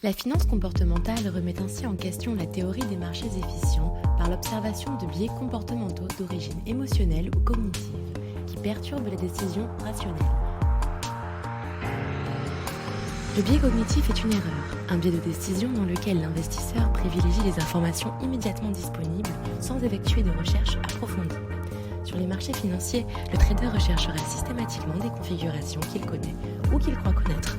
La finance comportementale remet ainsi en question la théorie des marchés efficients par l'observation de biais comportementaux d'origine émotionnelle ou cognitive qui perturbent les décisions rationnelles. Le biais cognitif est une erreur, un biais de décision dans lequel l'investisseur privilégie les informations immédiatement disponibles sans effectuer de recherche approfondie. Sur les marchés financiers, le trader recherchera systématiquement des configurations qu'il connaît ou qu'il croit connaître.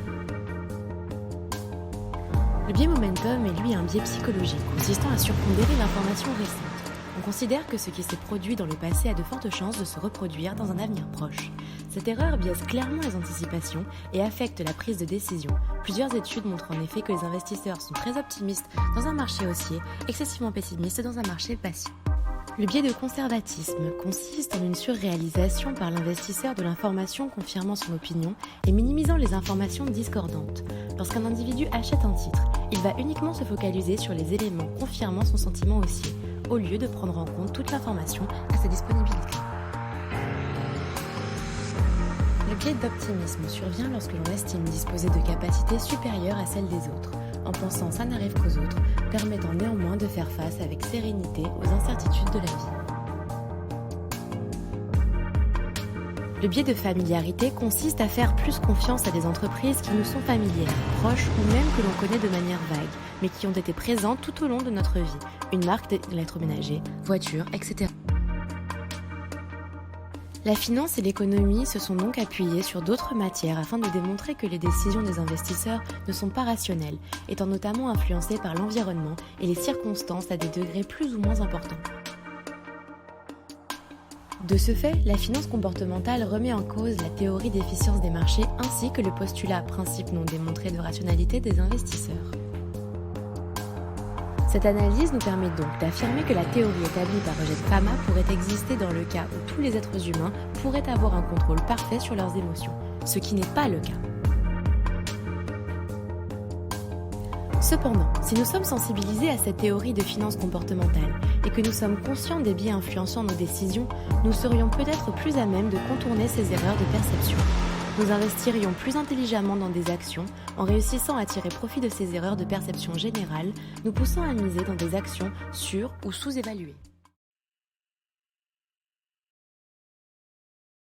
Le biais momentum est lui un biais psychologique consistant à surpondérer l'information récente. On considère que ce qui s'est produit dans le passé a de fortes chances de se reproduire dans un avenir proche. Cette erreur biaise clairement les anticipations et affecte la prise de décision. Plusieurs études montrent en effet que les investisseurs sont très optimistes dans un marché haussier, excessivement pessimistes dans un marché baissier. Le biais de conservatisme consiste en une surréalisation par l'investisseur de l'information confirmant son opinion et minimisant les informations discordantes. Lorsqu'un individu achète un titre, il va uniquement se focaliser sur les éléments confirmant son sentiment haussier, au lieu de prendre en compte toute l'information à sa disponibilité. Le biais d'optimisme survient lorsque l'on estime disposer de capacités supérieures à celles des autres, en pensant ça n'arrive qu'aux autres, permettant néanmoins de faire face avec sérénité aux incertitudes de la vie. Le biais de familiarité consiste à faire plus confiance à des entreprises qui nous sont familières, proches ou même que l'on connaît de manière vague, mais qui ont été présentes tout au long de notre vie, une marque d'électroménager, voiture, etc. La finance et l'économie se sont donc appuyées sur d'autres matières afin de démontrer que les décisions des investisseurs ne sont pas rationnelles, étant notamment influencées par l'environnement et les circonstances à des degrés plus ou moins importants. De ce fait, la finance comportementale remet en cause la théorie d'efficience des marchés ainsi que le postulat principe non démontré de rationalité des investisseurs. Cette analyse nous permet donc d'affirmer que la théorie établie par Eugène Fama pourrait exister dans le cas où tous les êtres humains pourraient avoir un contrôle parfait sur leurs émotions, ce qui n'est pas le cas. Cependant, si nous sommes sensibilisés à cette théorie de finance comportementale et que nous sommes conscients des biais influençant nos décisions, nous serions peut-être plus à même de contourner ces erreurs de perception. Nous investirions plus intelligemment dans des actions en réussissant à tirer profit de ces erreurs de perception générale, nous poussant à miser dans des actions sur- ou sous-évaluées.